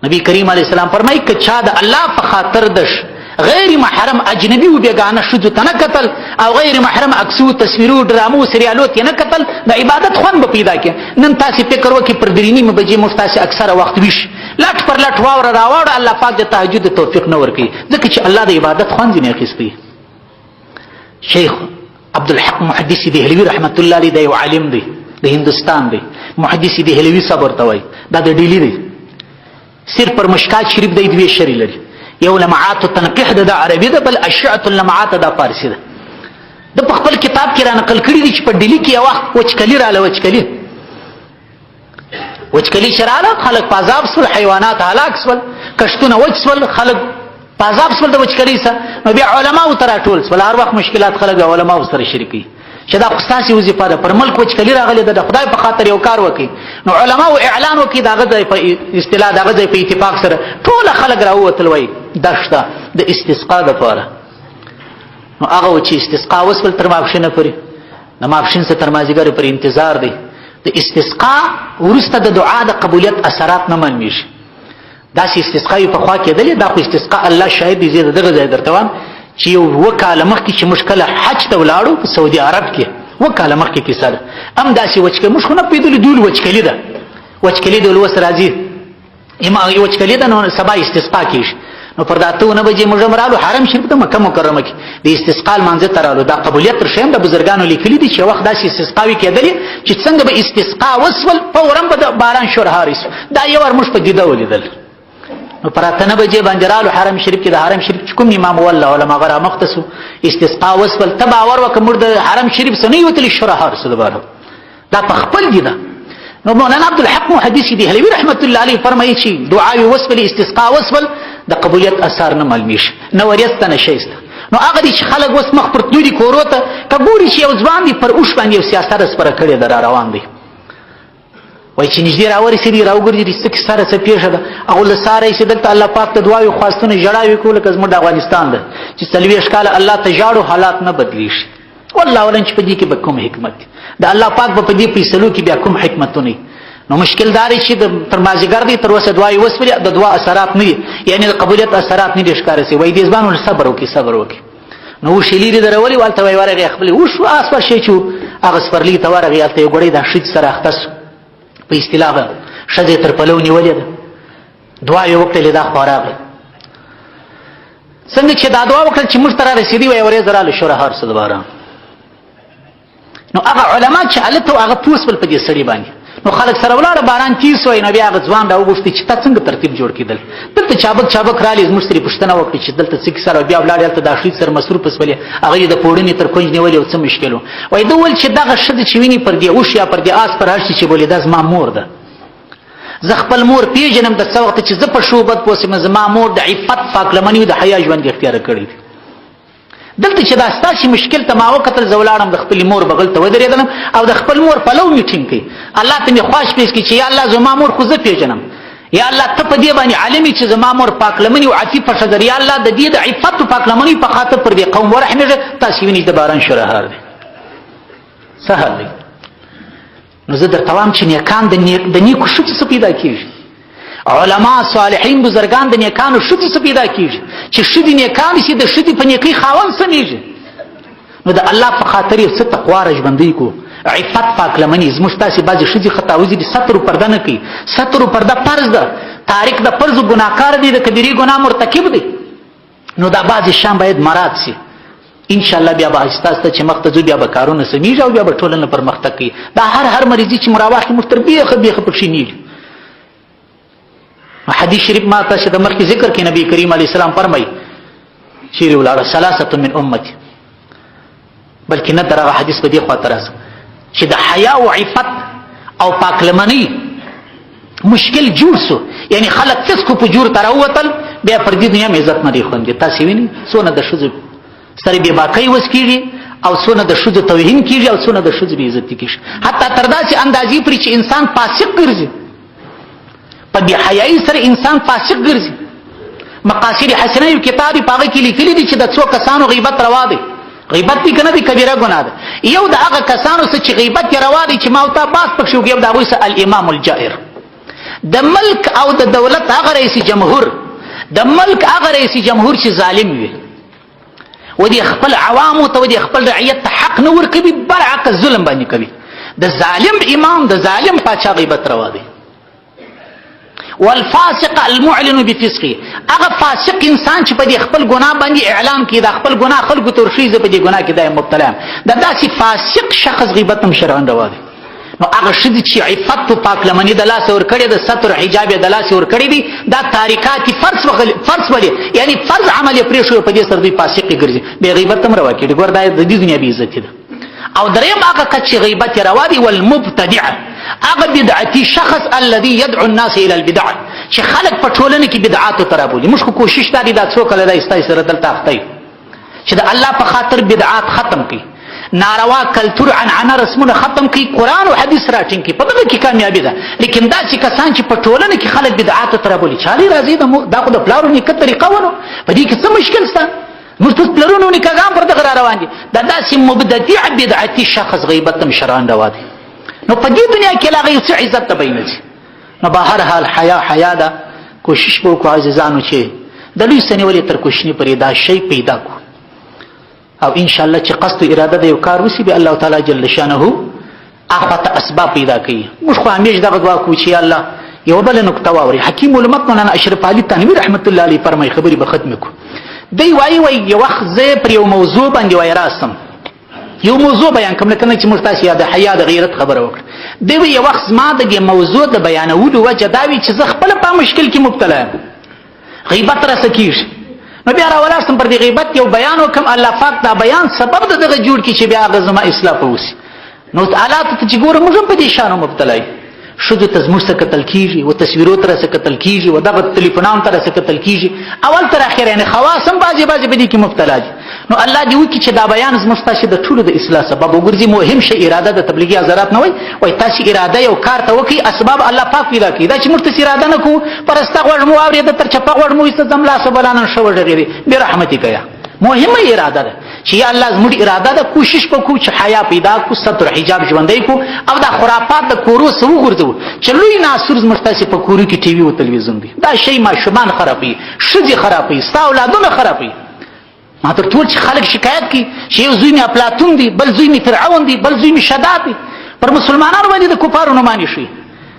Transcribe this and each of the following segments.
نبی کریم علیه السلام فرمایي که چا د الله په خاطر دش غیر محرم اجنبي و بیگانه ښځو ته نه کتل او غیر محرم عکسو تصویرو ډرامو سریالو ته نه کتل د عبادت خوند به پیدا کړي. نن تاسې فکر وکړئ پر 3:30 بجې موږ تاسې اکثره وخت ویش لټ پر لټ واوره راواړه، الله پاک د تهجد د توفیق نه ورکوي ځکه چې الله د عبادت خوند ځینې اخیستی. شیخ عبدالحق محدث دهلوي رحمت الله علیه د یو عالم دی د هندوستان دی، محدث دهلوي صاحب ورته وایي، دا د ډیلی دی، صرف پر مشکات شریف دی 2 شری لري، یو لمعات تنقیح ده عربي ده، بل اشعه اللمعات ده فارسی ده. د په خپل کتاب کې را نقل کړی دی چې په ډیلی کې یو وخت وچکلی رااله، وچکلی شراله، خلک پازاب سول، حیوانات هلاک سول، کشتونه وچ سول، خلک پازاب سول د وچکلی سره. نو بیا علماو ته راټول سول، هر وخت مشکلات خلک علماو سره شریکي چې دا خو ستاسې وظیفه ده، پر ملک وچکلي راغلی ده، د خدای په خاطر یو کار وکړي. نو علماو اعلان وکړي د هغه ځای په اصطلاح د هغه ځای په اتفاق سره ټوله خلک راووتل، وایي دشته د استسقا دپاره. نو هغه و چې استسقا وسول تر ماپښینه پورې، د ماپښین څخه تر مازدیګره پورې انتظار دی. د استسقا وروسته د دعا د قبولیت اثرات نه معلومیږي. داسې استسقا یې پخوا کېدلې، دا خو استسقا الله شاهد دی، زه د دغه ځای درته وایم چې یو 2 کاله مخکې چې موږ کله حج ته ولاړو په سعودي عرب کې، 2 کاله مخکې کیسه ده، هم داسې وچکلي موږ خو نه پوهېدلو دول وچکلي ده، وچکلي د ولوس راځي وچکلي ده، نو سبا استسقا کېږي. نو پر 8 بجې موږ هم رالو حرم شریف ته مکه مکرمه کې د استسقا لمانځه ته رالو. دا قبولیت تر شیم د بزرګانو لیکلي دي چې وخت داسې استسقاوي کېدلې چې څنګه به استسقا وسول فورا به د باران شورهار شو. دا یو ور موږ په دیده ولیدل. نو پر 8 بجې باندې رالو حرم شریف کې، د حرم شریف چې کوم امام والله علما غره مختصو استسقا وسول، ته باور وکړه موږ د حرم شریف څخه نه یوتلی شورهار سو دوباره. دا په خپل دي ده. نو مولانا عبدالحق محدث دهلوي رحمت الله علیه فرمایي چې دعاوی وسول، استسقا وسول، د قبولیت اثر نه معلومیږي، نه وریسته نه شیسته. نو هغه دي چې خلک اوس مخ پر تلو دي کورو ته، که ګوري چې یو ځوان دی پر اوښ باندې یو سیاست سپره کړې ده را روان دی، وایي چې نږدې راورسېدي راوګرځي څه کیسه ده، څه پېښه ده. هغه له ساره یې چې دلته الله پاک ته دعاوې خواستونه ژړاوې کړو لکه زموږ د افغانستان ده چې 40 کاله الله ته ژاړو حالات نه بدلېږي. والله اعلم چې په دې کې به کوم حکمت دی، د الله پاک به په دې فیصلو کې بیا کوم حکمتونه. نو مشکل دار چې تر مازدیګر دی تر اوسه دعاوې وسولې، د دعا اثرات نه دي، یعنی د قبولیت اثرات نه دي ښکاره سي. وایي دې ځوانو صبر وکړي. نو وشې لیرې درولې والته وایي ورغې خپلې وش اسپر شی چې هغه سپرلي ته ورغې، هلته یو ګړی دا ښځې سره اخته سو، په اصطلاح ښځې تر پلو نیولې ده، دعا یې وکړلې، دا خوا راغله. څنګه چې دا دعا وکړل چې موږ ته رارسېدي، وایي ورېځ راله شورهار سو د باران. نو هغه علما چې هلته هغه پوه سول په دې سړي باندې. نو خلک سره ولاړه باران تېز سوی. نو بیا هغه ځوان راوغوښتي چې تا څنګه ترتیب جوړ کېدل؟ دلته چابک رالې زموږ سره پوښتنه وکړي چې دلته څه کیسه. بیا ولاړې هلته دا ښځې سره مصروفه سولې، هغه یې د پوړنې تر کونج نیولې او څه مشکل و. وایي ده وویل چې دغه ښځه چې ویني پر دې اوښ یا پر دې آس پر هر شي چې بولې دا زما مور ده، زه خپل مور پېژنم. د څه وخته چې زه په شوبت پوه سم، زما مور د عفت پاکلمني د حیا ژوند اختیار کړی دی. دلته چې دا ستاسې مشکل ته ما وکتل، زه ولاړم د خپلې مور بغل ته ودرېدلم او د خپل مور پلو مې ټینګ کړي، الله ته مې خواش پیش کړي چې یا الله زما مور خو زه پېژنم، یا الله ته په دې باندې عالم یې چې زما مور پاکلمني او عفیفه ښځه ده، یا الله د دې د عفت او پاکلمني په خاطر پر دې قوم ورحمېږه. تاسې وینئ د باران شورهار دی، سهل دی. نو زه درته وایم چې نیکان د نیکو ښځو څه پیدا کېږي، علما صالحین بزرگان د نیکانو ښځې څه پیدا کېږي چې ښځې نیکانې شي، د ښځې په نیکۍ خاوند سمیږي. نو د الله په خاطر یې څه تقوا رژبندۍ کو، عفت پاکلمني. زموږ تاسې بعضې ښځې خطاوزي دي، ستر و پرده نه کوي. ستر و پرده فرض ده، تارک د فرضو ګناهکار دی، د کبیرې ګناه مرتکب دی. نو دا بعضې شیان باید مراد شي. انشاءالله بیا به آهسته آهسته چې مخ ته ځو، بیا به کارونه سمیږي او بیا به ټولنه پرمختګ کوي. دا هر مریضي چې مراواخلي موږ تر بیخه پکښې نیږي. حدیث شریف ما ته چې د مخکې ذکر کې نبی کریم علیه السلام فرمایي چیرې ولاړه 3 من امتي، بلکې نه در هغه حدیث په دې خواته راځم چې د حیا او عفت او پاکلمنۍ مشکل جوړ سو، یعنی خلک فسق په جوړ ته راووتل، بیا پر دې دنیا مې عزت نه دی خوندي. تاسې وینئ څونه د ښځو سره بې باکۍ وس کېږي او څونه د ښځو توهین کېږي او څونه د ښځو بې عزتي کېږي، حتی تر داسې اندازې پورې چې انسان فاسق ګرځي، په بې حیایي سره انسان فاسق ګرځي. مقاصد حسنه یو کتاب په هغه کې لیکلي دي چې د 2 کسانو غیبت روا دی. غیبت دی که نه دی؟ کبیره ګناه ده. یو د هغه کسانو څخه چې غیبت یې روا دی چې ما او تا باس پکښې وکړو، یو د هغوی څخه الامام الجائر، د ملک او د دولت هغه رئیس جمهور، د ملک هغه رئیس جمهور چې ظالم وي و دې خپل عوامو ته و دې خپل رعیت ته حق نه ورکوي، برعکس ظلم باندې کوي. د ظالم امام، د ظالم پاچا غیبت روا دی. والفاسق المعلن بفسقه، هغه فاسق انسان چې په دې خپل ګناه باندې اعلان کوي، دا خپل ګناه خلکو ته ورښيي زه په دې ګناه کې دایم مبتلا یم، دا داسې فاسق شخص غیبت هم شرعاً روا دی. نو هغه ښځې چې عفت و پاکلمني د لاسه ورکړې، د ستر حجاب یې د لاسه ورکړې دي، دا تاریکات فرض ولې یعنی فرض عمل یې پرېښود، په دې سره دوی فاسقې ګرځي، بې غیبت هم روا کړي. ګوره دا د دې دنیا بې عزتي ده. او دریم هغه کس چې غیبت یې روا دي، والمبتدع، هغه بدعتي شخص الذي يدعو الناس الى البدع، چې خلک په ټولنه کې بدعاتو ته رابولي. موږ خو کوشش دا دی دا څو کله دا ستاسو سره دلته اخته چې د الله په خاطر بدعات ختم کړي، ناروا کلتور عنعنه رسمونه ختم کړي، قرآن او حدیث راټینګ کړي، په دغه کې کامیابي ده. لیکن دا چې کسان چې په ټولنه کې خلک بدعاتو ته رابولي، چالي راځي دا خو د پلارو نیکه طریقه ونه، په دې کې څه مشکل شته؟ موږ ټول پلرونو نیکهګان پر دغه را روان دي. دا داسې مبتدع بدعتي شخص غیبت هم شرعاً روا دی. نو په دې دنیا کې لا غي څه عزت ته بینه دي. نو به هر حال حیا ده، کوشش وکړو عزیزانو چې د لوی سنیولې تر کوشنی پرې دا شی پیدا کو، او ان شاء الله چې قصد او اراده د یو کار وسی به الله تعالی جل شانه هغه اسباب پیدا کوي. موږ خو همیشه دغه دعا کوو چې الله یو بل نقطه واوري. حکیم علماء مولانا اشرف علي تنویر رحمت الله علیه فرمایي، خبري به ختم کو دی وای یو وخت زه پر یو موضوع باندې وای راستم، یو موضوع بیان کوم لکه چې موږ تاسو د حیا د غیرت خبره وکړه. دی یو وخت ما د موضوع د بیانولو وجه دا وی چې زه خپل په مشکل کې مبتلا یم، غیبت را سکیږي. نو بیا راولارسم پر دې غیبت یو بیان وکم، الله پاک دا بیان سبب دغه جوړ کی چې بیا غزما اصلاح پوسی. نو حالات ته چې ګورم موږ په دې شانو مبتلا یو، شذ تزموس ته قتل کیږي او تصویرات را سره قتل کیږي او دغه ټلیفونان تر سره قتل کیږي، اول تر اخر یعنی خواصم بازي بدی کې مبتلا دي. نو الله دې وکړي چې دا بیان زموږ تاسو د ټولو د اصلاح سبب وګرځي. مهم شی اراده د تبلیغي حضرات نه وای تاسو اراده یو کار ته وکړي، اسباب الله پاک پیدا کړي. دا چې موږ تاسو اراده نه کوو، پرسته غوړ مو اوري د تر چپا غوړ مو ایست دم لاس بلانن شو ورغړي به رحمتي کیا. مهمه اراده ده چې یا الله زموږ اراده ده، کوشش وکړو چې حیا پیدا کو، ستر حجاب ژوندۍ کو، او دا خرافات د کورو سو ګرځو چې لوی ناصر زموږ تاسو په کورو کې ټي وي او تلویزیون دي. دا شی ما شومان خرابي، شذي خرابي، ستا اولادونه خرابي. ما ته ټول چې خلک شکایت کوي چې یو زوی می افلاطون دی، بل زوی می فرعون دی، بل زوی می شداد دی، پر مسلمانانو باندې د کفارو نمانی شي.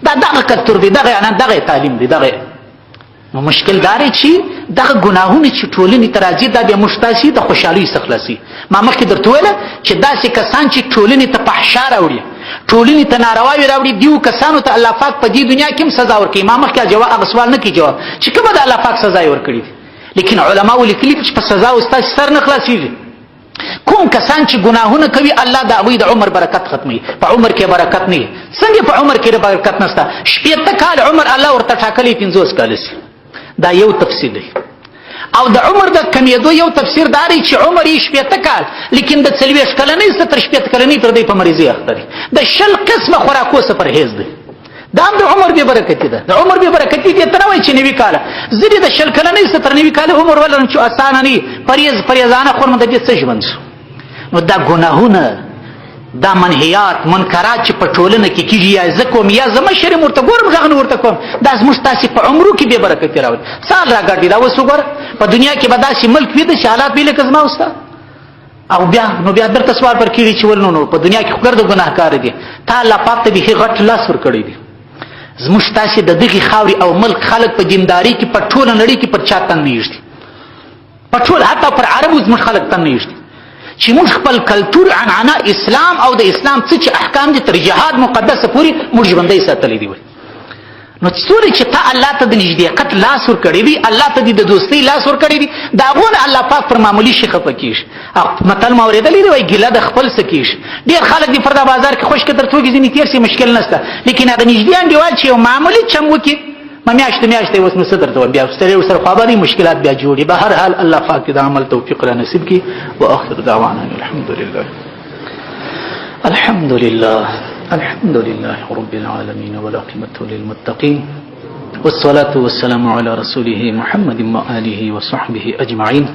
دا دغه کلتور دی، دغه تعلیم دی، دغه. نو مشکل داري چې دغه ګناهونه چې ټولنې ته راځي دا بیا مشتاسي د خوشحالۍ څخه خلاصي. ما مخکې درته ویله چې داسې کسان چې ټولنې ته فحشا راوړي، ټولنې ته نارواوې راوړي، دیو کسانو ته الله پاک په دې دنیا کې هم سزا ورکوي. ما مخکې جواب هغه سوال نه کوي جواب چې کومه د الله پاک سزا یې ورکړي دي، لیکن علما ولیکلي چې په سزا او ستاسو سر نه خلاصېږي. کوم کسان چې ګناهونه کوي الله د هغوی د عمر برکت ختموي. په عمر کې برکت نه وي. څنګه په عمر کې برکت نشته؟ 80 کال عمر الله ورته ټاکلی 50 کال شي. دا یو تفسیر دی. او د عمر د کمیدو یو تفسیر داري چې عمر یې 80 کال، لیکن د 40 کلنۍ څخه تر 80 کلنۍ تر دې په مریضي اخته دي. د شل قسمه خوراکو څخه پرهیز دی. دا د عمر به برکتی ده. د عمر به برکتی دي تر وای چې 90 کال زری د شل کلنۍ څخه تر 90 کال عمر ولرم چې اسانه نه پریزانه خورم د دې څه ژوند. نو دا ګناهونه، دا منهیات منکرات چې په ټولنه کې کیږي، یا زکوم یا زما شری مرته ګورم ځغن ورته کوم، دا زموږ تاسو په عمرو کې به برکت راوړي. سال راګړي دا وسوګر په دنیا کې به داسې ملک وي د حالات به لکه زما وستا. او بیا درته سوال پر کیږي چې ولنو په دنیا کې ګرځو ګناهکار دي، تا الله پاک ته به غټ لاس ور کړی دي. زموږ تاسو د دغه خاوري او ملک خلک په دینداری کې په ټوله نړۍ کې پر چاتن نه یشتي، په ټول حتی پر عربو زموږ خلک تن نه یشتي چې موږ خپل کلتور عنعنه اسلام او د اسلام څه احکام دي تر جهاد مقدسه پوری موږ ژوندۍ ساتلې دي. نو څوري چې ته الله ته د نږدېکت لاس ور کړی دی، الله ته د دوستۍ لاس ور کړی دی، دا غون الله پاک پر معمولی شي خپکیش. متل ما اوریدلې دی وای ګیله د خپل سکیش. ډیر خلک دی فردا بازار کې خوش کتر توګي ځینې تیر سي مشکل نشته، لیکن هغه نږدې انډیوال چې یو معمولی چمو کې ما میاشتې اوس نو صدر ته بیا ستړي سره خبري مشکلات بیا جوړي. به هر حال الله پاک د عمل توفیق را نصیب کړي. واخر دعوانا الحمد لله رب العالمين والعاقبة للمتقين والصلاة والسلام على رسوله محمد وآله وصحبه أجمعين.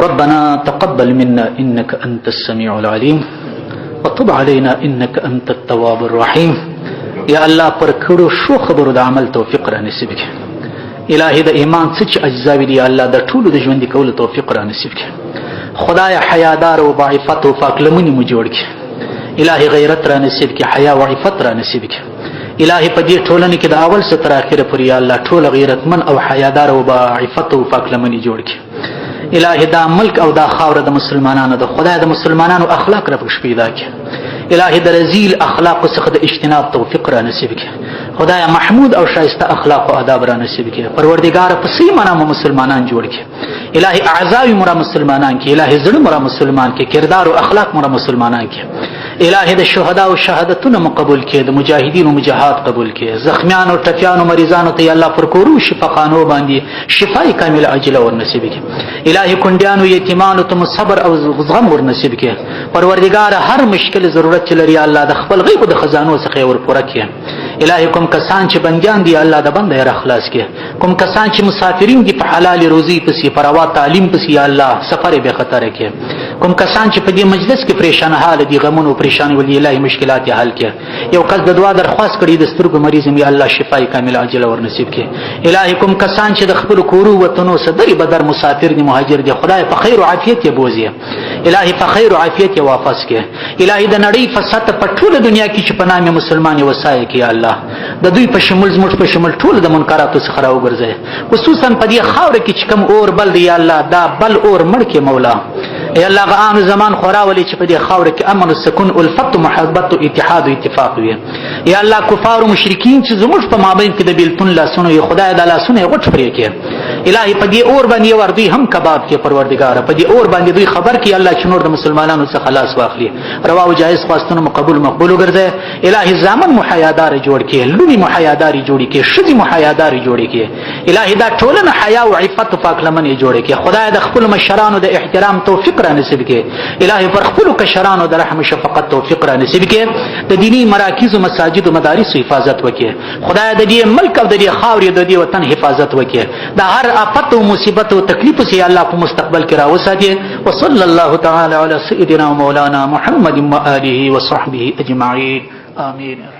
ربنا تقبل منا إنك أنت السميع العليم وتب علينا إنك أنت التواب الرحيم. یا الله پر کړو شو خبرو د عمل توفیق را نصیب کړي. الهي د ایمان څه چې اجزاوي دي الله د ټولو د ژوند کولو توفیق را نصیب کړي. خدای حیادار او بعفت او پاک لمنی مو جوړ کړي. الهي غیرت را نصیب کړي، حیا او عفت را نصیب کړي. الهي په دې ټولنه کې د اول څخه تر اخره پورې یا الله ټول غیرتمن او حیادار او بعفت او پاک لمنی جوړ کړي. الهي دا ملک او دا خاور د مسلمانانو د خدای د مسلمانانو اخلاق را پکښ پیدا کړي. الهي د رزیل اخلاق څخه د اجتناب توفیق را نصیب کړي. خدای محمود او شایسته اخلاق او آداب را نصیب کړي. پروردگار په صحیح معنا مسلمانان جوړ کړي. الهي اعضاء مرا مسلمانان کړي. الهي زړه مرا مسلمان کړي. کردار او اخلاق مرا مسلمانان کړي. الهي د شهدا او شهادتونو مقبول کړي. د مجاهدین او مجاهد قبول کړي. زخمیان او ټپیان او مریضانو ته الله پر کورو شفاخانو باندې شفای کامل عاجله ور نصیب کړي. الهي کونډیانو یتیمانو ته صبر او زغم ور نصیب کړي. پروردگار هر مشکل ضرورت چې لري الله د خپل غیب د خزانو څخه ور پوره کړي. الهي کوم کسان چې بنديان دي الله د بنده را خلاص کړي. کوم کسان چې مسافرین دي په حلال روزي پسې پروا تعلیم پسې الله سفر به خطر کړي. کوم کسان چې په دې مجلس کې پریشان حال دي غمونو پریشان ولي الهي مشکلات حل کړي. یو کس د دعا درخواست کړي د سترګو مریض می الله شفای کامل عاجله ور نصیب کړي. الهي کوم کسان چې د خپل کورو وطنو صدري بدر مسافر دي مهاجر دي خدای په خیر او عافیت یې بوزي. الهي په خیر او عافیت یې واپس کړي. الهي د نړۍ فساد په ټوله دنیا کې چې په نام مسلمان وسایه کې الله د دوی په شمول زموږ په شمول ټول د منکراتو څخه راوګرځي. خصوصا په دې خاور کې چې کوم اور بل دی الله دا بل اور مړ کې مولا. ای الله غان زمان خوراولي چې په دې خاور کې امن او سکون او الفت او محبت او اتحاد او اتفاق وي. یا الله کفار او مشرکین چې زموږ په مابین کې د بیلتون لاسونه یو خدای د لاسونه غټ پرې کې. الهي په دې اور باندې وردی هم کباب کې پروردگار په دې اور باندې دوی خبر کې الله چې نور د مسلمانانو څخه خلاص واخلي. روا او جائز خواستونه مقبول مقبول وګرځي. الهي زامن محیادار جوړ کې، لونی محیاداری جوړ کې، شذي محیاداری جوړ کې. الهي دا ټولنه حیا او عفت پاک لمنې جوړ کې. خدای د خپل مشرانو د احترام توفیق را نصیب کې. الهي پر خپل کشرانو د رحم شفقت توفیق را نصیب کې. د دینی مراکز او مساجد او مدارس حفاظت وکړي. خدای د دې ملک او د دې خاورې د دې وطن حفاظت وکړي. د هر آفت او مصیبت او تکلیف سي الله په مستقبل کې راوساتي. وصلى الله تعالى على سيدنا ومولانا محمد وآله وصحبه أجمعين آمين.